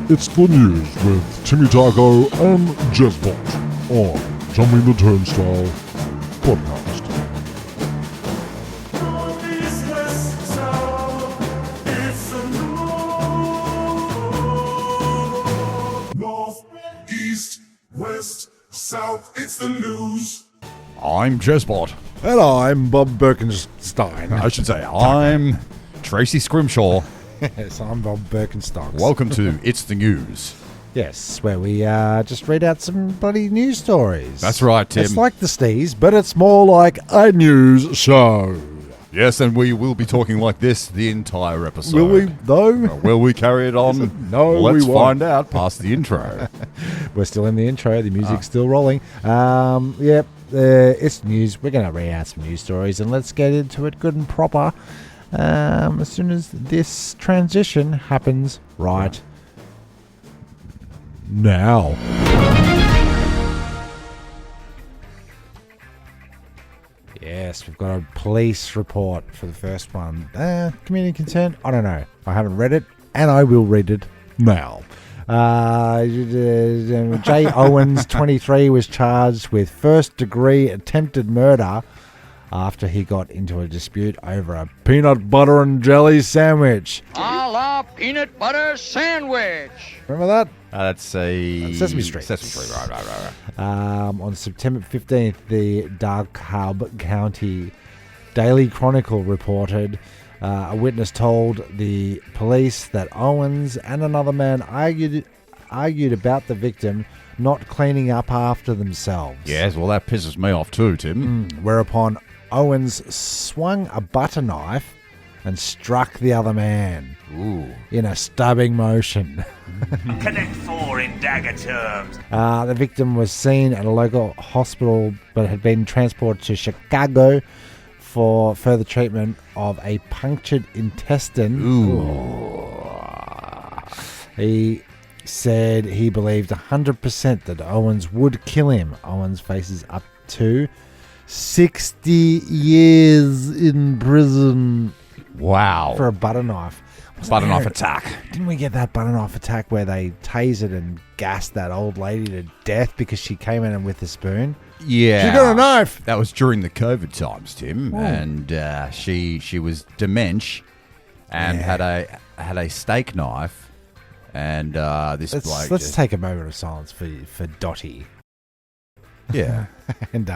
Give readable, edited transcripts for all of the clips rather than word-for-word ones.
It's the news with Timmy Taco and Jezbot on Jumping the Turnstile podcast. North, east, west, south, it's the news. I'm Jezbot. And I'm Bob Birkenstein. I should say, I'm Tracy Scrimshaw. Yes, I'm Bob Birkenstocks. Welcome to It's the News. Yes, where we just read out some bloody news stories. That's right, Tim. It's like the Stees, but it's more like a news show. Yes, and we will be talking like this the entire episode. Will we, though? Will we carry it on? No, Let's we won't. find out past the intro. We're still in the intro. The music's still rolling. It's news. We're going to read out some news stories, and let's get into it good and proper as soon as this transition happens right now. Yes, we've got a police report for the first one. Community concern? I don't know. I haven't read it, and I will read it now. Jay Owens, 23, was charged with first-degree attempted murder after he got into a dispute over a peanut butter and jelly sandwich. A la peanut butter sandwich. Remember that? That's a... Sesame Street. Sesame Street, right. On September 15th, the DeKalb County Daily Chronicle reported a witness told the police that Owens and another man argued about the victim not cleaning up after themselves. Yes, well, that pisses me off too, Tim. Whereupon Owens swung a butter knife and struck the other man in a stabbing motion. Connect 4 in dagger terms. The victim was seen at a local hospital but had been transported to Chicago for further treatment of a punctured intestine. He said he believed 100% that Owens would kill him. Owens faces up to 60 years in prison Wow. for a butter knife. Butter knife attack. Didn't we get that butter knife attack where they tasered and gassed that old lady to death because she came in with a spoon? Yeah. She got a knife. That was during the COVID times, Tim, and she was dementia and had a steak knife, and this bloke. Let's take a moment of silence for Dottie. Yeah. and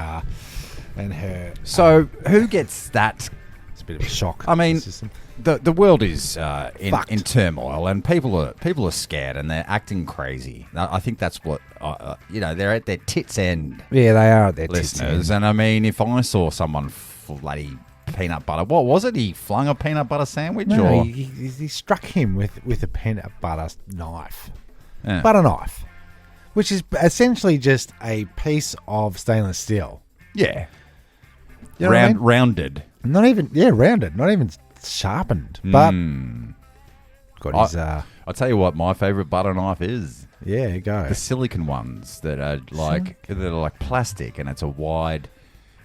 her. So who gets that? It's a bit of a shock. I mean, system. the world is in Fucked. turmoil, and people are scared, and they're acting crazy. I think that's what they're at their tits end. Yeah, they are at their tits Listeners, end. and I mean, if I saw someone bloody peanut butter, what was it? He flung a peanut butter sandwich, No, or he struck him with a peanut butter knife. Yeah. Butter knife. Which is essentially just a piece of stainless steel. yeah, You know what I mean? rounded. Not even, rounded. Not even sharpened. But got his, I'll tell you what, my favorite butter knife is go. the silicon ones that are like plastic, and it's a wide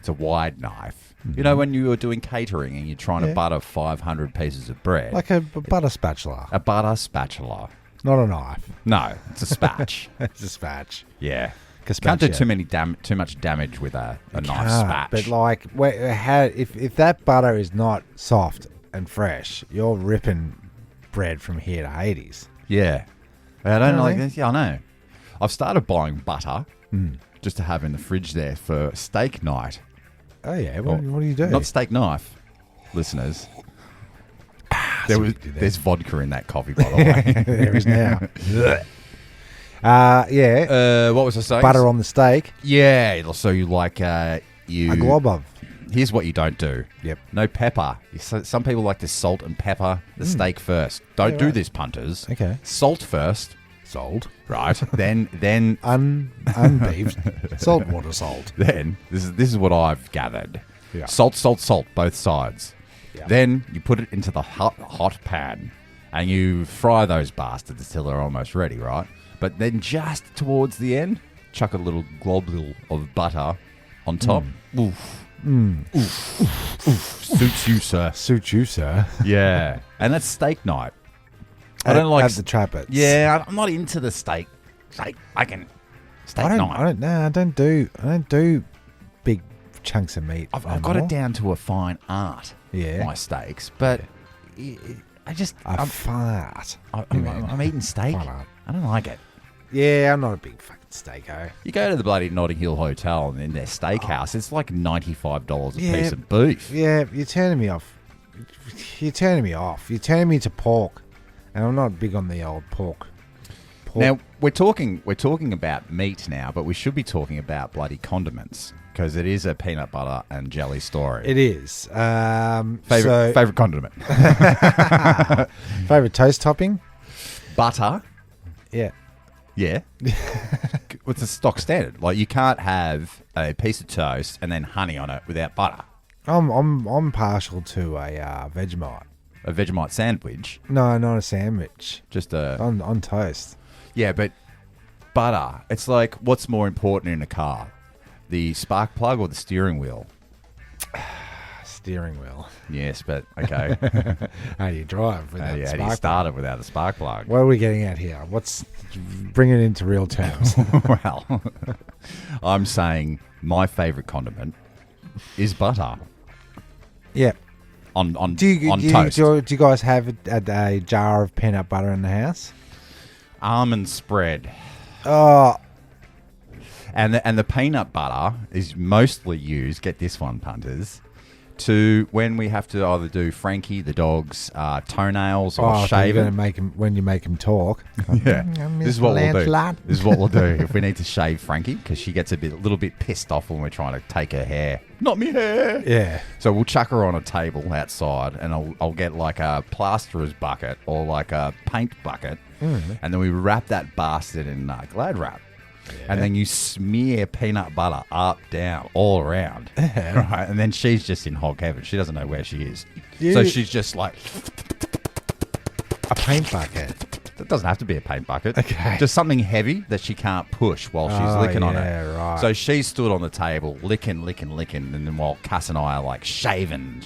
knife. Mm-hmm. You know, when you were doing catering and you're trying to butter 500 pieces of bread, Like a butter spatula. a butter spatula. Not a knife. No, it's a spatch. It's a spatch. Yeah. Gazpacho. Can't do too much damage with a knife spatch. But like, if that butter is not soft and fresh, you're ripping bread from here to Hades. Yeah. I don't Really? like this. Yeah, I know. I've started buying butter just to have in the fridge there for steak night. Oh yeah, what do you do? Not steak knife, listeners. There's vodka in that coffee, by the way. There is now. What was I saying? Butter on the steak. Yeah. So you like A glob of. Here's what you don't do. Yep. No pepper. Some people like to salt and pepper the steak first. Don't do this, punters. Okay. Salt first. Salt. Right. then Unbeefed. Saltwater salt. Then this is what I've gathered. Yeah. Salt, both sides. Yeah. Then you put it into the hot pan, and you fry those bastards until they're almost ready, right? But then just towards the end, chuck a little globule of butter on top. Oof. Oof. Suits you, sir. Suits you, sir. Yeah. And that's steak night. I don't like at the Trappers. Yeah, I'm not into the steak. Steak night. I don't do big chunks of meat. I've got it down to a fine art. Yeah. My steaks, but I'm fart. I'm eating steak. Fine art. I don't like it. Yeah, I'm not a big fucking steako. You go to the bloody Notting Hill Hotel and in their steakhouse, it's like $95 a Yeah. piece of beef. Yeah, you're turning me off. You're turning me off. You're turning me to pork, and I'm not big on the old pork. Now we're talking about meat now, but we should be talking about bloody condiments because it is a peanut butter and jelly story. It is. Favorite condiment? Favorite toast topping? Butter. Yeah. Yeah. What's the stock standard? Like you can't have a piece of toast and then honey on it without butter. I'm partial to a Vegemite. A Vegemite sandwich. No, not a sandwich. Just a On toast. Yeah, but butter. It's like what's more important in a car, the spark plug or the steering wheel? Steering wheel. Yes, but okay. How do you drive without How do you spark? start it without a spark plug? What are we getting at here? Bring it into real terms. Well, I'm saying my favourite condiment is butter Yeah. on Do you toast. do you guys have a jar of peanut butter in the house? Almond spread. Oh, And the peanut butter is mostly used, get this one, punters, to when we have to either do Frankie, the dog's toenails or shave you're it. gonna when you make him talk. Yeah, this is what we'll do. Lancelot. This is what we'll do if we need to shave Frankie because she gets a little bit pissed off when we're trying to take her hair. Not me hair. Yeah. So we'll chuck her on a table outside, and I'll get like a plasterer's bucket or like a paint bucket, and then we wrap that bastard in Glad wrap. And then you smear peanut butter up, down, all around. Right? And then she's just in hog heaven. She doesn't know where she is. So she's just like... A paint bucket. It doesn't have to be a paint bucket. Okay. Just something heavy that she can't push while she's licking on it. Yeah, right. So she stood on the table, licking, and then while Cass and I are like shaving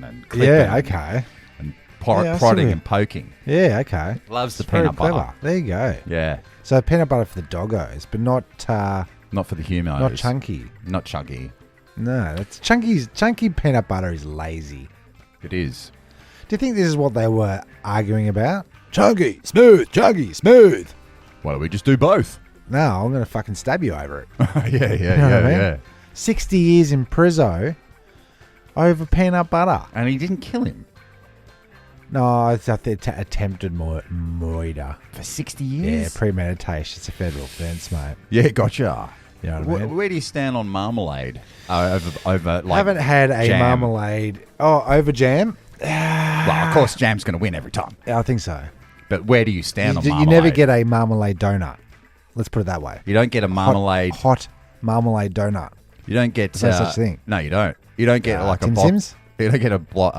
and clipping. Yeah, okay. And Yeah, I see prodding it. and poking. Yeah, okay. Loves the It's very peanut butter. clever. There you go. Yeah. So peanut butter for the doggos, but not Not for the humans. not chunky. Not chunky. No, that's chunky peanut butter is lazy. It is. Do you think this is what they were arguing about? Chunky, smooth, chunky, smooth. Why don't we just do both? No, I'm going to fucking stab you over it. yeah, You know what I mean? yeah. 60 years in Prizzo over peanut butter. And he didn't kill him No, it's attempted murder. for 60 Yeah, years. premeditation. It's a federal offence, mate. Yeah, gotcha. You know what I mean? Where do you stand on marmalade? Over like Haven't had a jam? marmalade. Oh, over jam? Well, of course, jam's going to win every time. Yeah, I think so. But where do you stand on You marmalade? never get a marmalade donut. Let's put it that way. You don't get a marmalade. Hot marmalade donut. You don't get. Is there such thing? No, you don't. You don't get like a Tim block. Sims? You don't get a block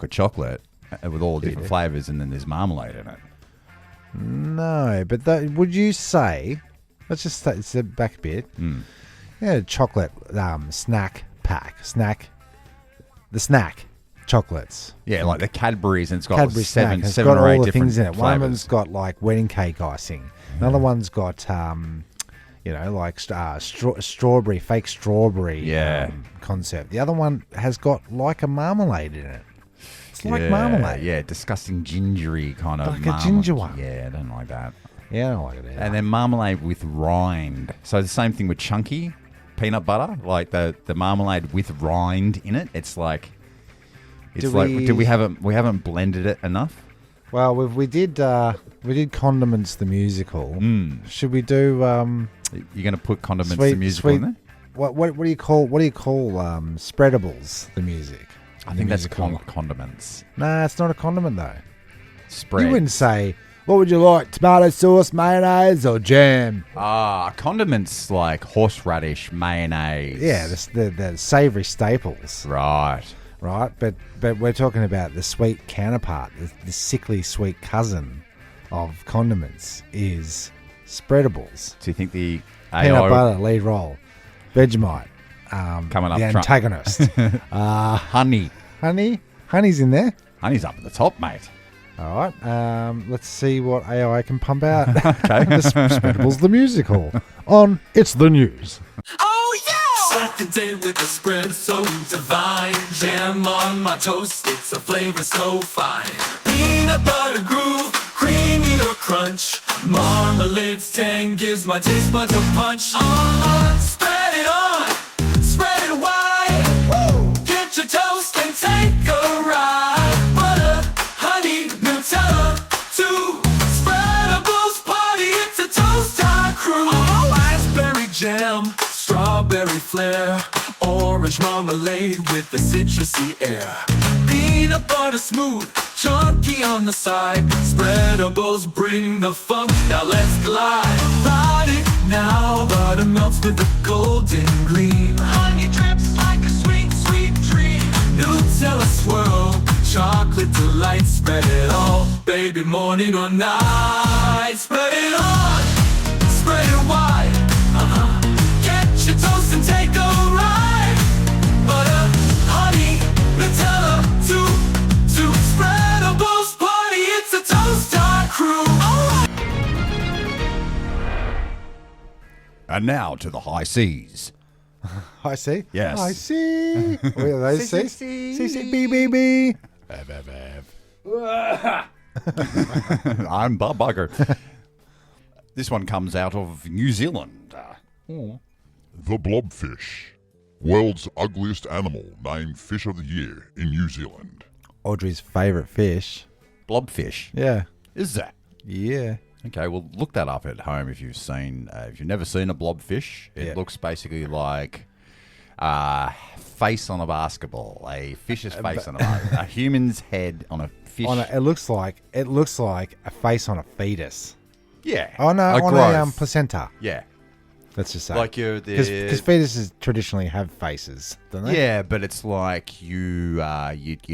of chocolate with all the different flavors, and then there's marmalade in it. No, but would you say? Let's just step back a bit. Yeah, chocolate snack pack, the snack chocolates. Yeah, like the Cadbury's, and it's got Cadbury seven snack. It's or got eight all the different things in it. One of them's flavors. got like wedding cake icing. Another one's got like strawberry, fake strawberry. Yeah. Concept. The other one has got like a marmalade in it. It's like marmalade. Yeah, disgusting gingery kind of Like a marmalade. ginger one. Yeah, I don't like that. Yeah, I don't like it either. And then marmalade with rind. So the same thing with chunky peanut butter, like the marmalade with rind in it. It's like we haven't blended it enough. Well, we did Condiments the musical. Should we do You're going to put condiments the musical in there? what do you call spreadables the music? I think that's condiments. Nah, it's not a condiment though. Spread. You wouldn't say, what would you like, tomato sauce, mayonnaise, or jam? Condiments like horseradish, mayonnaise. Yeah, the savoury staples, Right. right? But we're talking about the sweet counterpart, the sickly sweet cousin of condiments is spreadables. Do you think the Peanut AO butter, lead role. Vegemite, coming up the front? antagonist. Honey. Honey's in there. Honey's up at the top, mate. All right. Let's see what AI can pump out. Okay. The Spreadables the musical on It's the News. Oh yeah! Start the day with a spread so divine. Jam on my toast, it's a flavor so fine. Peanut butter groove, creamy or crunch. Marmalade's tang gives my taste buds a punch. Spread it on, spread it wide. Woo! Get your toast and take a ride. Butter, honey, Nutella, two Spreadables party. It's a toast time crew. Raspberry jam, strawberry flair, orange marmalade with the citrusy air. Peanut butter smooth, chunky on the side. Spreadables bring the funk, now let's glide. Ride it now, butter melts with a golden gleam. Honey drips like a sweet, sweet dream. Nutella swirl, chocolate delight. Spread it all, baby, morning or night. Spread it on, spread it wide. Get your toast and take a ride. Butter, honey, Nutella, two Spreadables party. It's a toast time crew. And now to the high seas. I see. Yes. I see. What are those C, C's? C, C, C, B, B, B. I'm Bob Bugger. This one comes out of New Zealand. The blobfish. World's ugliest animal named Fish of the Year in New Zealand. Audrey's favourite fish. Blobfish. Yeah. Is that? Yeah. Okay, well, look that up at home if you've seen, if you've never seen a blobfish. It Yeah. looks basically like a face on a basketball, a fish's face on a basketball, a human's head on a fish. It looks like a face on a fetus. Yeah. Oh no, a on growth. a placenta. Yeah. Let's just say. Like you're because the... fetuses traditionally have faces, don't they? Yeah, but it's like your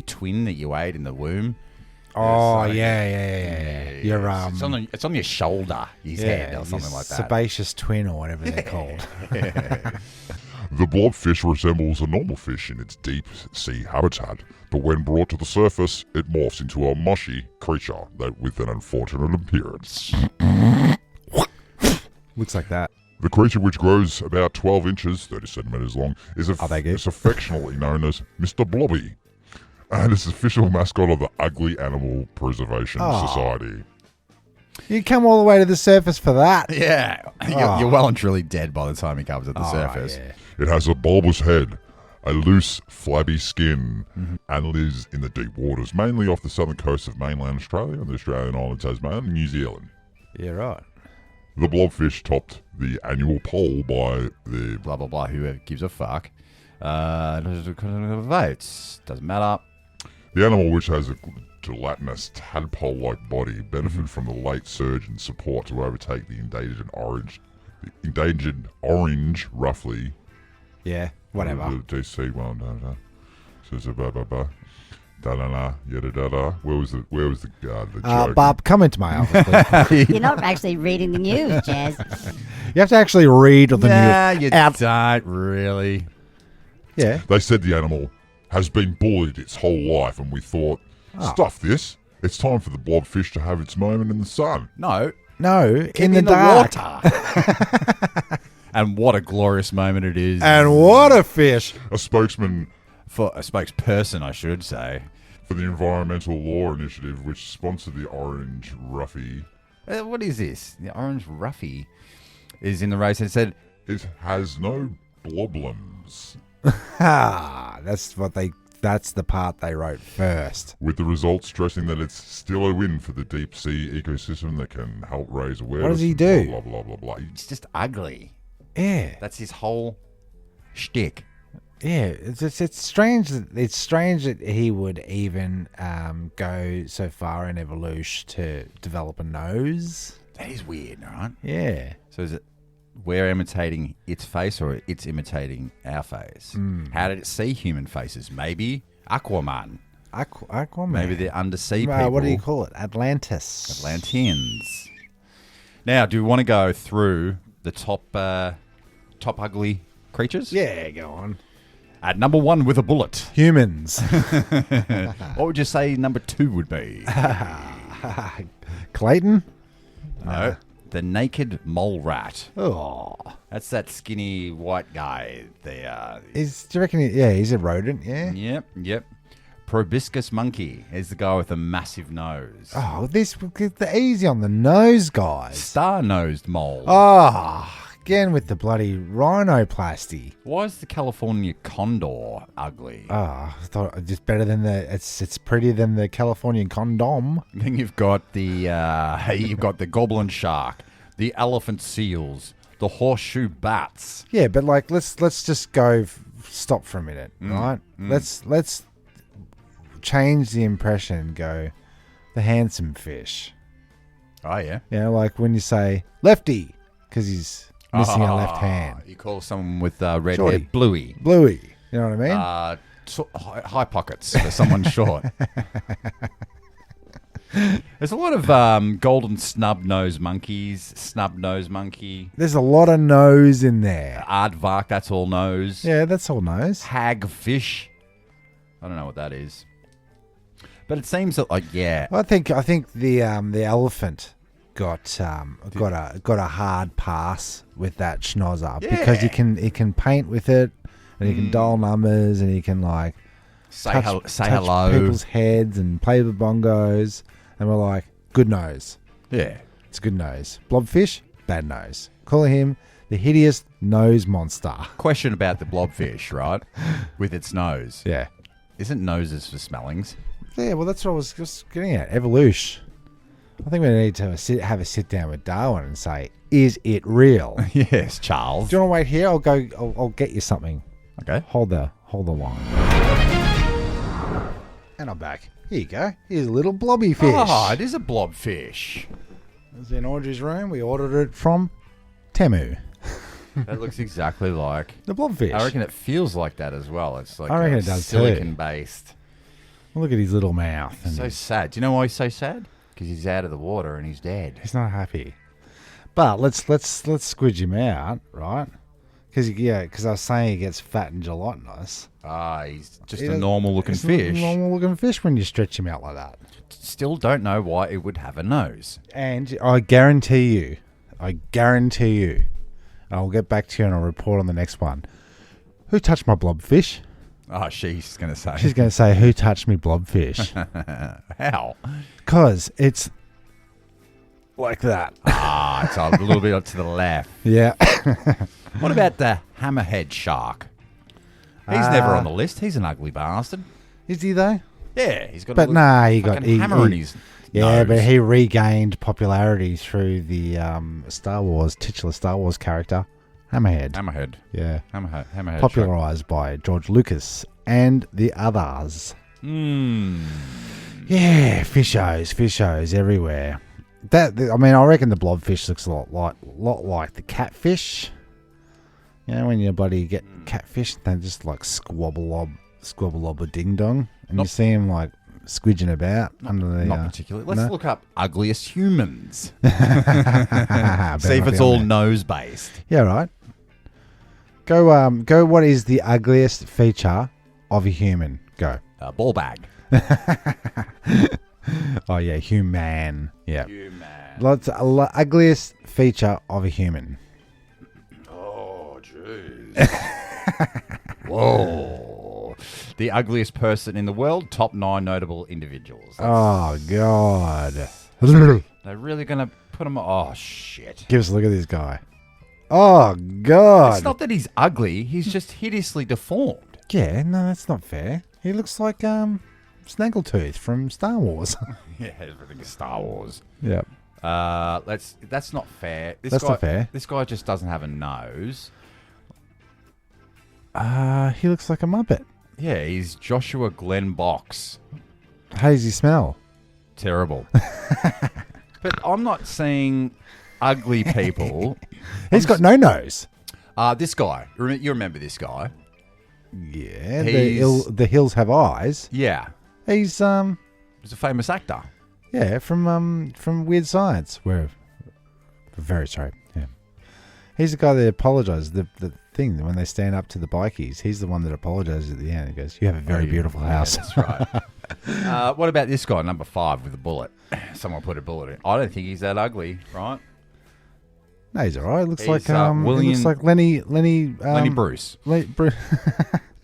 twin that you ate in the womb. Oh It's like- yeah. Your it's on your shoulder, his head, or something your like that. sebaceous twin or whatever they're called. The blobfish resembles a normal fish in its deep sea habitat, but when brought to the surface, it morphs into a mushy creature with an unfortunate appearance. Looks like that. The creature, which grows about 12 inches, 30 centimetres long, is affectionately known as Mr. Blobby, and is the official mascot of the Ugly Animal Preservation Society. You come all the way to the surface for that. Yeah, you're well and truly dead by the time he comes at the surface. Yeah. It has a bulbous head, a loose, flabby skin, and lives in the deep waters, mainly off the southern coast of mainland Australia and the Australian island Tasmania and New Zealand. Yeah, right. The blobfish topped the annual poll by the... Blah, blah, blah, whoever gives a fuck. Votes. Doesn't matter. The animal, which has a gelatinous tadpole-like body, benefited from the late surge in support to overtake the endangered orange, roughly. Yeah, whatever. DC one. Where was the joke? Bob, come into my office, please. You're not actually reading the news, Jazz. You have to actually read the news. You don't really. Yeah. They said the animal has been bullied its whole life, and we thought, stuff this. It's time for the blobfish to have its moment in the sun. No, in the dark. water. And what a glorious moment it is. And what a fish. A spokesman For a spokesperson, I should say. for the Environmental Law Initiative, which sponsored the Orange Ruffy. What is this? The orange ruffy is in the race and said, It has no blobblums. That's the part they wrote first. With the results stressing that it's still a win for the deep sea ecosystem that can help raise awareness. What does he and do? Blah, blah, blah, blah, blah. it's just ugly. Yeah. That's his whole shtick. Yeah, it's strange. It's strange that he would even go so far in evolution to develop a nose. That is weird, right? Yeah. So is it we're imitating its face or it's imitating our face? How did it see human faces? Maybe Aquaman. Aquaman. Maybe the undersea people. What do you call it? Atlantis. Atlanteans. Now, do we want to go through the top ugly creatures? Yeah, go on. At number 1 with a bullet. Humans. What would you say number 2 would be? Clayton? No. The naked mole rat. Oh. That's that skinny white guy. Do you reckon? He's a rodent, yeah? Yep. Proboscis monkey is the guy with a massive nose. Oh, the easy on the nose, guys. Star-nosed mole. Again with the bloody rhinoplasty. Why is the California condor ugly? I thought it was just better than it's prettier than the Californian condom. Then you've got the goblin shark, the elephant seals, the horseshoe bats. Yeah, but like let's just go stop for a minute, right? Let's change the impression and go the handsome fish. Oh yeah. Yeah, like when you say lefty because he's missing a left hand. You call someone with red Shorty. hair Bluey. Bluey. You know what I mean? High pockets for someone short. There's a lot of golden snub-nosed monkeys, snub-nosed monkey. There's a lot of nose in there. Aardvark, that's all nose. Yeah, that's all nose. Hagfish. I don't know what that is. But it seems that, I think the elephant got a hard pass with that schnozzer because he can paint with it and he can dial numbers and he can like say touch hello. people's heads and play the bongos, and we're like, good nose. Yeah. It's a good nose. Blobfish, bad nose. Calling him the hideous nose monster. Question about the blobfish, right? With its nose. Yeah. Isn't noses for smellings? Yeah, well, that's what I was just getting at. Evolution. I think we need to have a sit down with Darwin and say, is it real? Yes, Charles. Do you want to wait here? I'll get you something. Okay. Hold the line. And I'm back. Here you go. Here's a little blobby fish. Oh, it is a blobfish. It's in Audrey's room. We ordered it from Temu. That looks exactly like The blobfish. I reckon it feels like that as well. It's like I reckon it does too. silicon based. Look at his little mouth. And So sad. Do you know why he's so sad? Because he's out of the water and he's dead. he's not happy. But let's squidge him out, right? Because I was saying he gets fat and gelatinous. He's just a normal looking fish. Normal looking fish when you stretch him out like that. Still don't know why it would have a nose. And I guarantee you, I'll get back to you and I'll report on the next one. Who touched my blobfish? Oh, she's going to say. She's going to say, who touched me blobfish? How? Because it's like that. It's a little bit to the left. Yeah. What about the hammerhead shark? He's never on the list. He's an ugly bastard. Is he though? Yeah, he's got. But a nah, he got hammer in his. Yeah, nose. but he regained popularity through the titular Star Wars character, Hammerhead. Hammerhead. Yeah. Hammerhead. Popularized by George Lucas and the others. Yeah, fishos everywhere. I reckon the blobfish looks a lot like the catfish. You know, when your buddy get catfish, they just like squabble a ding dong, and you see them like squidging about under the. Not particularly. Let's look up ugliest humans. Better See if not it's be on all there. nose based. Yeah, right. Go. What is the ugliest feature of a human? Go. Ball bag. Oh yeah, human. Yeah. Human. Ugliest feature of a human. Oh, jeez. Whoa. The ugliest person in the world, top 9 notable individuals. Oh God. They're really going to put him... Oh, shit. Give us a look at this guy. Oh God. It's not that he's ugly. He's just hideously deformed. Yeah, no, that's not fair. He looks like Snaggletooth from Star Wars. Yeah, everything is Star Wars. Yep. That's not fair. That's not fair. This guy just doesn't have a nose. He looks like a Muppet. Yeah, he's Joshua Glenn Box. How does he smell? Terrible. But I'm not saying ugly people. He's got no nose. This guy. You remember this guy? Yeah, the hills have eyes. Yeah. He's He's a famous actor. yeah, from Weird Science. We're very sorry. Yeah. He's the guy that apologizes. The thing when they stand up to the bikies, he's the one that apologizes at the end. He goes, "You have a very beautiful house." Yeah, that's right. What about this guy, number 5, with a bullet? Someone put a bullet in. I don't think he's that ugly, right? No, he's all right. Looks He's, like he William- looks like Lenny Lenny Bruce. Bruce.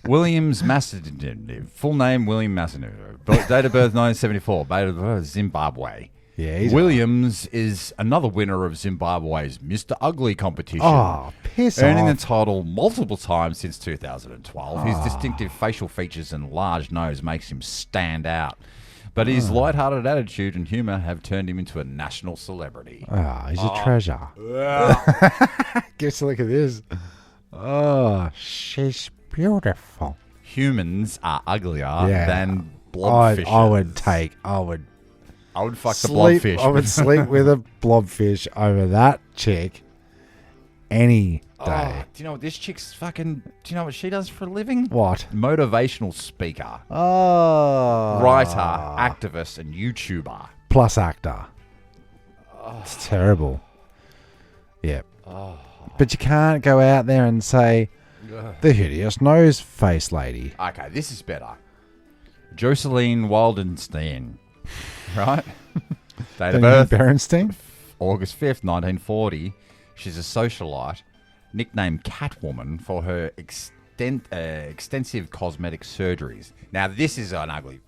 Williams Macedon. Full name, William Macedon. Date of birth, 1974. Date of birth, Zimbabwe. Yeah, he's Williams is another winner of Zimbabwe's Mr. Ugly competition. Oh, piss Earning off. the title multiple times since 2012. His distinctive facial features and large nose makes him stand out. But his light-hearted attitude and humour have turned him into a national celebrity. He's a treasure. Give us a look at this. Oh, she's beautiful. Humans are uglier Yeah. than blobfishes. I would fuck the sleep. blobfish. I would sleep with a blobfish over that chick any day. Do you know what this chick's fucking... Do you know what she does for a living? What? Motivational speaker. Oh. Writer, activist, and YouTuber. Plus actor. It's terrible. Yeah. But you can't go out there and say, the hideous nose face lady. Okay, this is better. Jocelyn Wildenstein. Right? Date of birth, Berenstein? August 5th, 1940. She's a socialite, nicknamed Catwoman for her extensive cosmetic surgeries. Now, this is an ugly,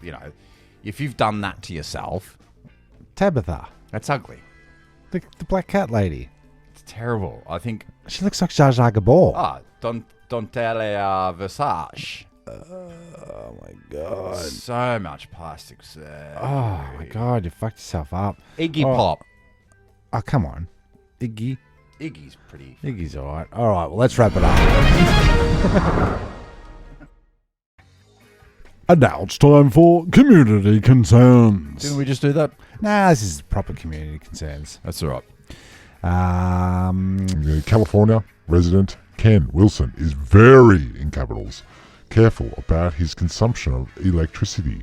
if you've done that to yourself, Tabitha. that's ugly. The black cat lady. It's terrible. I think, She looks like Jar Jar Gabor. Donatella Versace. Oh my god. So much plastic surgery. Oh my god, you fucked yourself up. Iggy Oh. Pop. Oh, come on. Iggy's pretty. Iggy's alright. Alright, well, let's wrap it up. And now it's time for community concerns. Didn't we just do that? Nah, this is proper community concerns. That's all right. The California resident Ken Wilson is very, in capitals, careful about his consumption of electricity.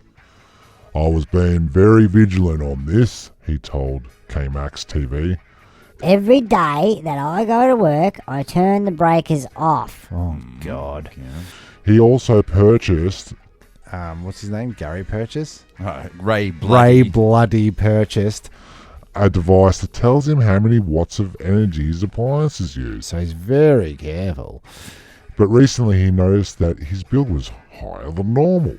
I was being very vigilant on this, he told K-Max TV. Every day that I go to work, I turn the breakers off. Oh god. He also purchased What's his name? Gary Purchase? Ray Ray Bloody purchased. a device that tells him how many watts of energy his appliances use. So he's very careful. But recently he noticed that his bill was higher than normal.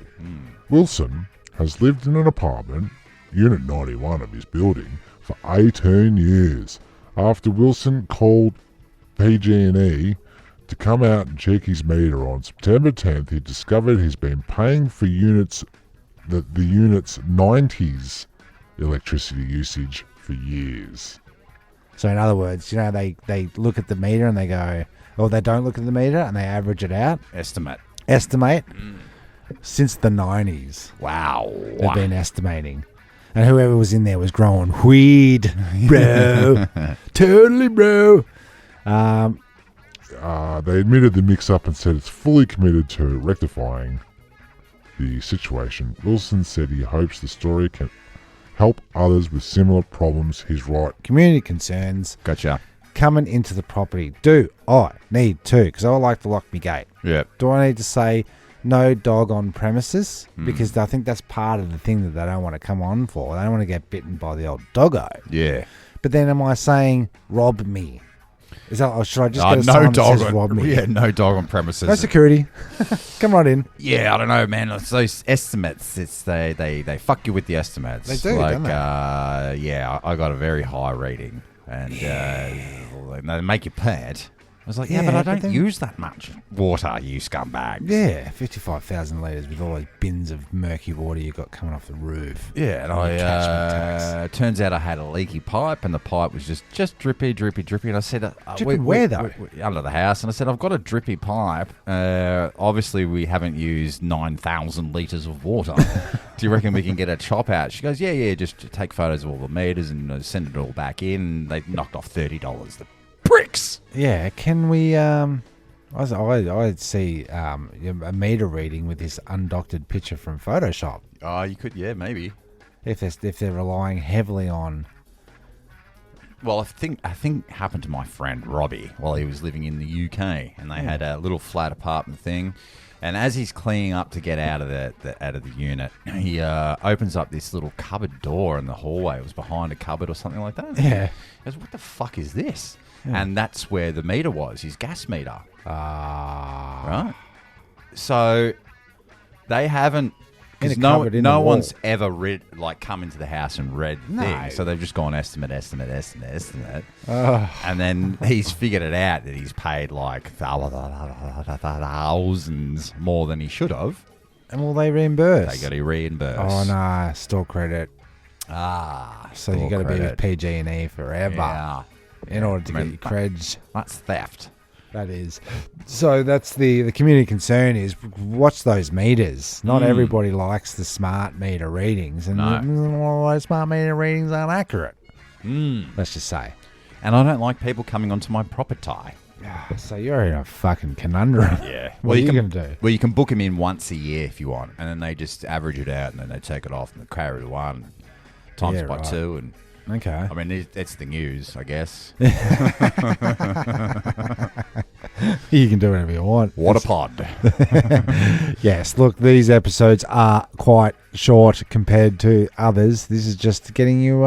Wilson has lived in an apartment, Unit 91 of his building, for 18 years. After Wilson called PG&E to come out and check his meter on September 10th, he discovered he's been paying for the unit's 90s electricity usage for years. So in other words, they look at the meter and they go, or they don't look at the meter and they average it out. Estimate. Since the 90s. Wow. They've been estimating. And whoever was in there was growing weed, bro. Totally, bro. They admitted the mix-up and said it's fully committed to rectifying the situation. Wilson said he hopes the story can help others with similar problems. He's right. Community concerns Gotcha. coming into the property. Do I need to? Because I like to lock my gate. Yeah. Do I need to say no dog on premises? Because I think that's part of the thing that they don't want to come on for. They don't want to get bitten by the old doggo. Yeah. But then am I saying rob me? Is that, or should I just get a No sign that dog says rob on, me? yeah, no dog on premises. No security. Come right in. Yeah, I don't know, man. It's those estimates. It's they fuck you with the estimates. They do, like, don't they? yeah, I got a very high rating, and they make you pay it. I was like, yeah, Yeah, but I but don't then- use that much water, you scumbags. Yeah, 55,000 litres with all those bins of murky water you got coming off the roof. Yeah, and Catchment turns out I had a leaky pipe, and the pipe was just drippy, and I said, Dripping where, though? under the house, and I said, I've got a drippy pipe. Obviously, we haven't used 9,000 litres of water. Do you reckon we can get a chop out? She goes, yeah, just take photos of all the meters and send it all back in. They knocked off $30. The bricks. Yeah, can we? I see a meter reading with this undoctored picture from Photoshop. Oh, you could, yeah, maybe. If they're relying heavily on Well, I think it happened to my friend Robbie while he was living in the UK, and they had a little flat apartment thing. And as he's cleaning up to get out of the unit, he opens up this little cupboard door in the hallway. It was behind a cupboard or something like that. Yeah. He goes, "What the fuck is this?" And that's where the meter was, his gas meter. Right. So they haven't. Because no one's ever come into the house and read things. So they've just gone estimate. And then he's figured it out that he's paid like thousands more than he should have. And will they reimburse? They got to reimburse. Oh, no. Store credit. So you got to be with PG&E forever. Yeah. In order to get your creds. That's theft. That is. So that's the community concern is watch those meters. Not everybody likes the smart meter readings. And those smart meter readings aren't accurate. Let's just say. And I don't like people coming onto my property. So you're in a fucking conundrum. Yeah. What are you going to do? Well, you can book them in once a year if you want. And then they just average it out and then they take it off and they carry it one times by two. And okay. I mean, it's the news, I guess. You can do whatever you want. What a pod. Yes, look, these episodes are quite short compared to others. This is just getting you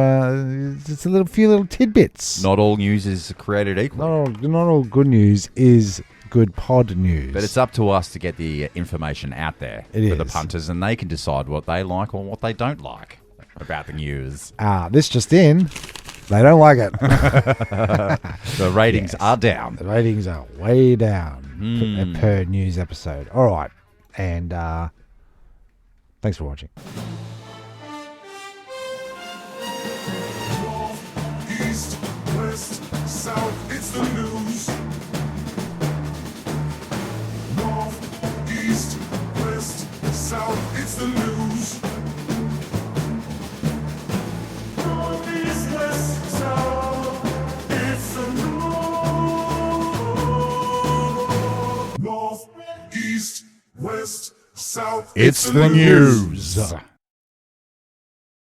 just a few little tidbits. Not all news is created equal. Not all good news is good pod news. But it's up to us to get the information out there for the punters, and they can decide what they like or what they don't like about the news. This just in. They don't like it. The ratings are down. The ratings are way down per news episode. All right. And thanks for watching. North, east, west, south, it's the news. North, east, west, south, it's the news. North, east, west, south, it's the news. North, east, west, south, It's the news.